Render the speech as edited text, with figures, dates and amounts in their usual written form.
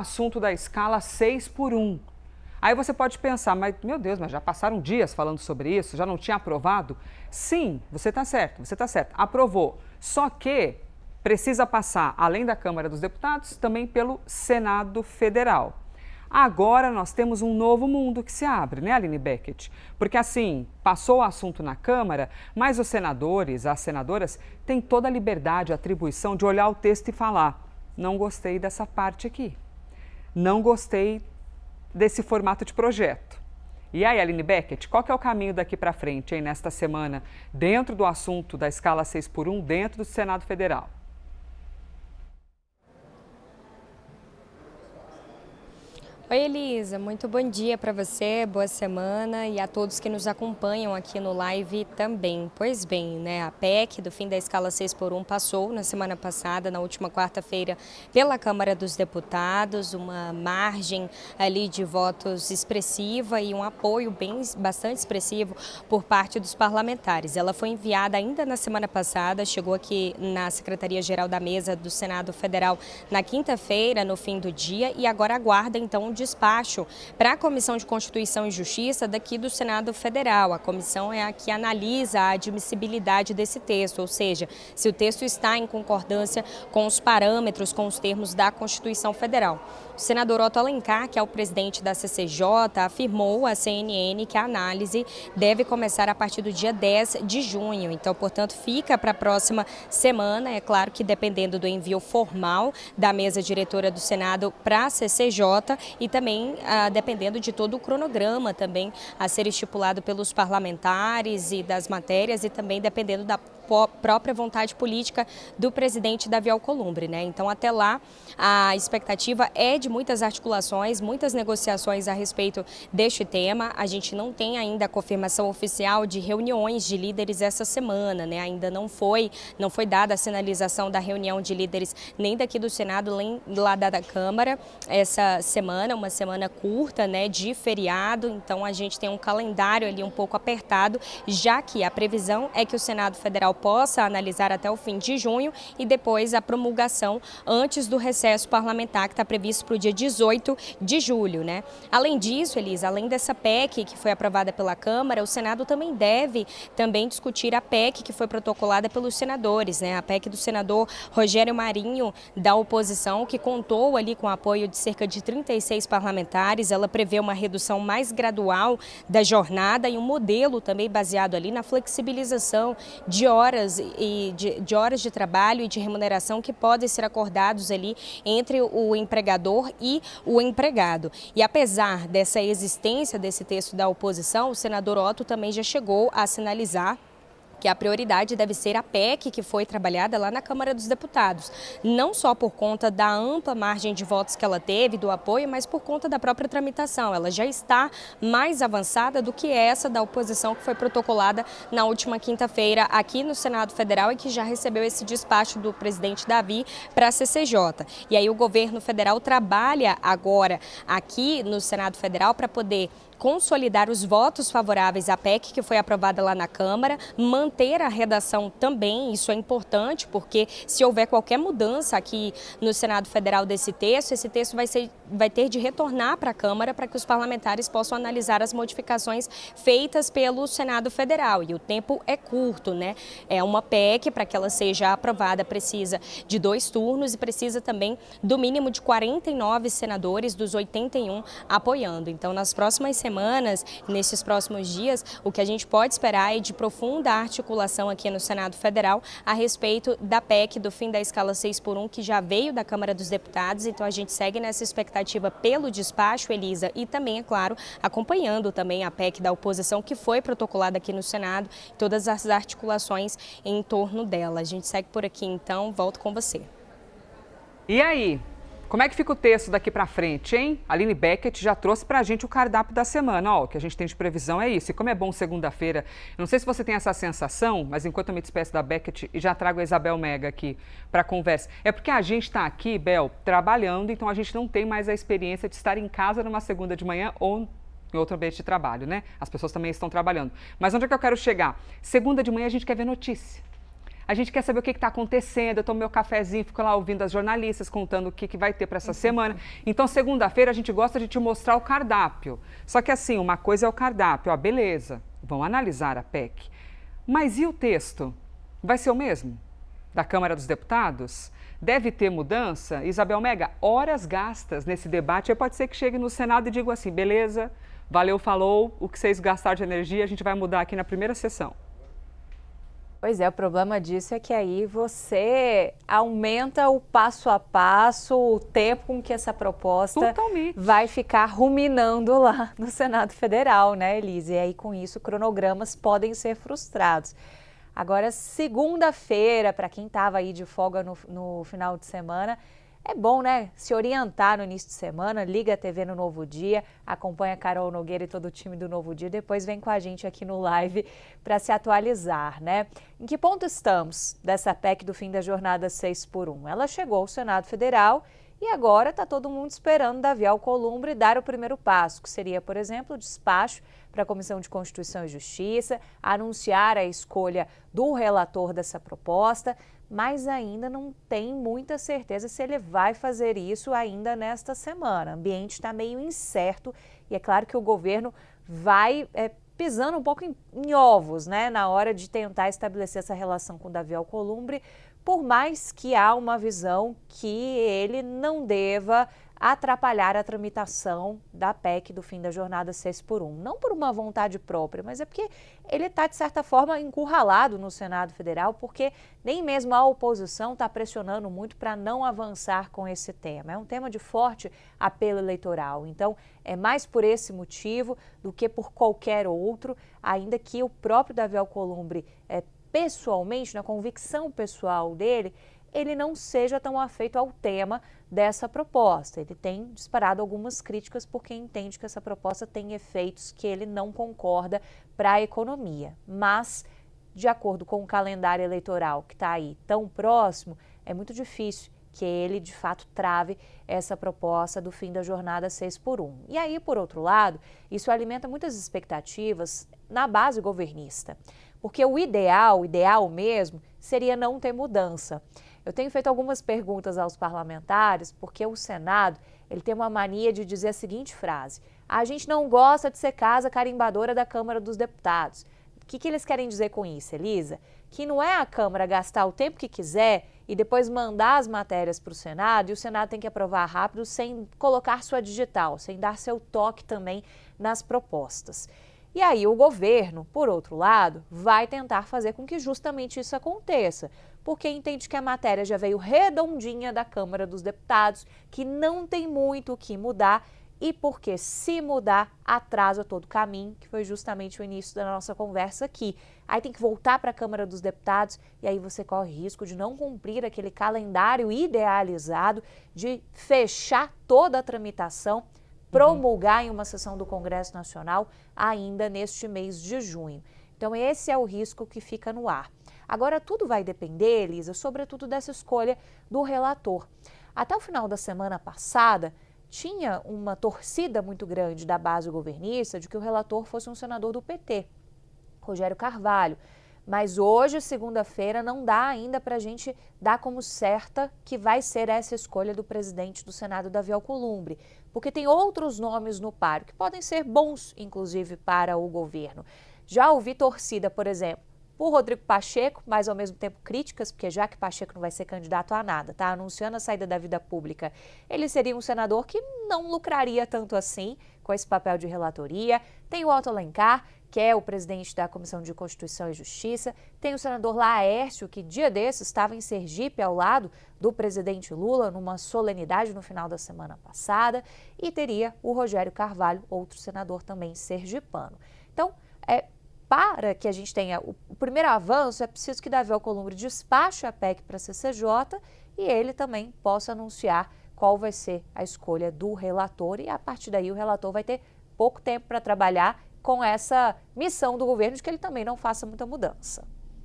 assunto da escala 6x1. Aí você pode pensar, mas meu Deus, mas já passaram dias falando sobre isso, já não tinha aprovado? Sim, você está certo, aprovou. Só que precisa passar, além da Câmara dos Deputados, também pelo Senado Federal. Agora nós temos um novo mundo que se abre, né, Aline Beckett? Porque assim, passou o assunto na Câmara, mas os senadores, as senadoras, têm toda a liberdade, a atribuição de olhar o texto e falar: não gostei dessa parte aqui. Não gostei desse formato de projeto. E aí, Aline Beckett, qual que é o caminho daqui para frente, hein, nesta semana, dentro do assunto da escala 6x1, dentro do Senado Federal? Oi, Elisa, muito bom dia para você, boa semana e a todos que nos acompanham aqui no live também. Pois bem, né, a PEC do fim da escala 6x1 passou na semana passada, na última quarta-feira, pela Câmara dos Deputados, uma margem ali de votos expressiva e um apoio bastante expressivo por parte dos parlamentares. Ela foi enviada ainda na semana passada, chegou aqui na Secretaria-Geral da Mesa do Senado Federal na quinta-feira, no fim do dia, e agora aguarda então despacho para a Comissão de Constituição e Justiça daqui do Senado Federal. A comissão é a que analisa a admissibilidade desse texto, ou seja, se o texto está em concordância com os parâmetros, com os termos da Constituição Federal. O senador Otto Alencar, que é o presidente da CCJ, afirmou à CNN que a análise deve começar a partir do dia 10 de junho. Então, portanto, fica para a próxima semana. É claro que dependendo do envio formal da mesa diretora do Senado para a CCJ e também dependendo de todo o cronograma também a ser estipulado pelos parlamentares e das matérias e também dependendo da própria vontade política do presidente Davi Alcolumbre, né? Então, até lá, a expectativa é de muitas articulações, muitas negociações a respeito deste tema. A gente não tem ainda a confirmação oficial de reuniões de líderes essa semana, né? Ainda não foi dada a sinalização da reunião de líderes nem daqui do Senado, nem lá da Câmara essa semana, uma semana curta, né, de feriado. Então, a gente tem um calendário ali um pouco apertado, já que a previsão é que o Senado Federal possa analisar até o fim de junho e depois a promulgação antes do recesso parlamentar que está previsto para o dia 18 de julho, né? Além disso, Elisa, além dessa PEC que foi aprovada pela Câmara, o Senado também deve discutir a PEC que foi protocolada pelos senadores, né? A PEC do senador Rogério Marinho, da oposição, que contou ali com o apoio de cerca de 36 parlamentares. Ela prevê uma redução mais gradual da jornada e um modelo também baseado ali na flexibilização de horas de trabalho e de remuneração que podem ser acordados ali entre o empregador e o empregado. E apesar dessa existência desse texto da oposição, o senador Otto também já chegou a sinalizar que a prioridade deve ser a PEC que foi trabalhada lá na Câmara dos Deputados. Não só por conta da ampla margem de votos que ela teve, do apoio, mas por conta da própria tramitação. Ela já está mais avançada do que essa da oposição que foi protocolada na última quinta-feira aqui no Senado Federal e que já recebeu esse despacho do presidente Davi para a CCJ. E aí o governo federal trabalha agora aqui no Senado Federal para poder consolidar os votos favoráveis à PEC que foi aprovada lá na Câmara, manter a redação também, isso é importante, porque se houver qualquer mudança aqui no Senado Federal desse texto, esse texto vai ter de retornar para a Câmara para que os parlamentares possam analisar as modificações feitas pelo Senado Federal. E o tempo é curto, né? É uma PEC, para que ela seja aprovada, precisa de 2 turnos e precisa também do mínimo de 49 senadores dos 81 apoiando. Então, nas próximas semanas, nesses próximos dias, o que a gente pode esperar é de profunda articulação aqui no Senado Federal a respeito da PEC do fim da escala 6x1, que já veio da Câmara dos Deputados. Então, a gente segue nessa expectativa pelo despacho, Elisa, e também, é claro, acompanhando também a PEC da oposição, que foi protocolada aqui no Senado, todas as articulações em torno dela. A gente segue por aqui, então, volto com você. E aí? Como é que fica o texto daqui para frente, hein? A Aline Beckett já trouxe para a gente o cardápio da semana. Ó, o que a gente tem de previsão é isso. E como é bom segunda-feira, não sei se você tem essa sensação, mas enquanto eu me despeço da Beckett e já trago a Isabel Mega aqui para a conversa, é porque a gente está aqui, Bel, trabalhando, então a gente não tem mais a experiência de estar em casa numa segunda de manhã ou em outro ambiente de trabalho, né? As pessoas também estão trabalhando. Mas onde é que eu quero chegar? Segunda de manhã a gente quer ver notícia. a gente quer saber o que está acontecendo, eu tomo meu cafezinho, fico lá ouvindo as jornalistas contando o que vai ter para essa semana. Então, segunda-feira, a gente gosta de te mostrar o cardápio. Só que assim, uma coisa é o cardápio, ó, beleza, vão analisar a PEC. Mas e o texto? Vai ser o mesmo? Da Câmara dos Deputados? Deve ter mudança? Isabel Mega, horas gastas nesse debate, aí pode ser que chegue no Senado e diga assim, beleza, valeu, falou, o que vocês gastaram de energia a gente vai mudar aqui na primeira sessão. Pois é, o problema disso é que aí você aumenta o passo a passo, o tempo com que essa proposta vai ficar ruminando lá no Senado Federal, né, Elise? E aí, com isso, cronogramas podem ser frustrados. Agora, segunda-feira, para quem estava aí de folga no final de semana, é bom, né, se orientar no início de semana, liga a TV no Novo Dia, acompanha a Carol Nogueira e todo o time do Novo Dia, depois vem com a gente aqui no live para se atualizar, né? Em que ponto estamos dessa PEC do fim da jornada 6x1? Ela chegou ao Senado Federal e agora está todo mundo esperando Davi Alcolumbre dar o primeiro passo, que seria, por exemplo, o despacho para a Comissão de Constituição e Justiça, anunciar a escolha do relator dessa proposta, mas ainda não tem muita certeza se ele vai fazer isso ainda nesta semana. O ambiente está meio incerto e é claro que o governo vai pisando um pouco em ovos, né, na hora de tentar estabelecer essa relação com Davi Alcolumbre, por mais que há uma visão que ele não deva atrapalhar a tramitação da PEC do fim da jornada 6x1. Não por uma vontade própria, mas é porque ele está, de certa forma, encurralado no Senado Federal, porque nem mesmo a oposição está pressionando muito para não avançar com esse tema. É um tema de forte apelo eleitoral, então é mais por esse motivo do que por qualquer outro, ainda que o próprio Davi Alcolumbre, pessoalmente, na convicção pessoal dele, ele não seja tão afeito ao tema dessa proposta. Ele tem disparado algumas críticas porque entende que essa proposta tem efeitos que ele não concorda para a economia. Mas, de acordo com o calendário eleitoral que está aí tão próximo, é muito difícil que ele, de fato, trave essa proposta do fim da jornada 6x1. E aí, por outro lado, isso alimenta muitas expectativas na base governista. Porque o ideal mesmo, seria não ter mudança. Eu tenho feito algumas perguntas aos parlamentares, porque o Senado ele tem uma mania de dizer a seguinte frase: a gente não gosta de ser casa carimbadora da Câmara dos Deputados. O que eles querem dizer com isso, Elisa? Que não é a Câmara gastar o tempo que quiser e depois mandar as matérias para o Senado, e o Senado tem que aprovar rápido sem colocar sua digital, sem dar seu toque também nas propostas. E aí o governo, por outro lado, vai tentar fazer com que justamente isso aconteça, porque entende que a matéria já veio redondinha da Câmara dos Deputados, que não tem muito o que mudar e porque se mudar, atrasa todo o caminho, que foi justamente o início da nossa conversa aqui. Aí tem que voltar para a Câmara dos Deputados e aí você corre risco de não cumprir aquele calendário idealizado de fechar toda a tramitação, promulgar em uma sessão do Congresso Nacional ainda neste mês de junho. Então esse é o risco que fica no ar. Agora tudo vai depender, Elisa, sobretudo dessa escolha do relator. Até o final da semana passada, tinha uma torcida muito grande da base governista de que o relator fosse um senador do PT, Rogério Carvalho. Mas hoje, segunda-feira, não dá ainda para a gente dar como certa que vai ser essa escolha do presidente do Senado, Davi Alcolumbre, porque tem outros nomes no páreo que podem ser bons, inclusive, para o governo. Já ouvi torcida, por exemplo, por Rodrigo Pacheco, mas ao mesmo tempo críticas, porque já que Pacheco não vai ser candidato a nada, tá anunciando a saída da vida pública, ele seria um senador que não lucraria tanto assim com esse papel de relatoria. Tem o Otto Alencar, que é o presidente da Comissão de Constituição e Justiça, tem o senador Laércio, que dia desses estava em Sergipe ao lado do presidente Lula, numa solenidade no final da semana passada, e teria o Rogério Carvalho, outro senador também sergipano. Então, para que a gente tenha o primeiro avanço, é preciso que Davi Alcolumbre despache a PEC para a CCJ e ele também possa anunciar qual vai ser a escolha do relator, e a partir daí o relator vai ter pouco tempo para trabalhar com essa missão do governo de que ele também não faça muita mudança.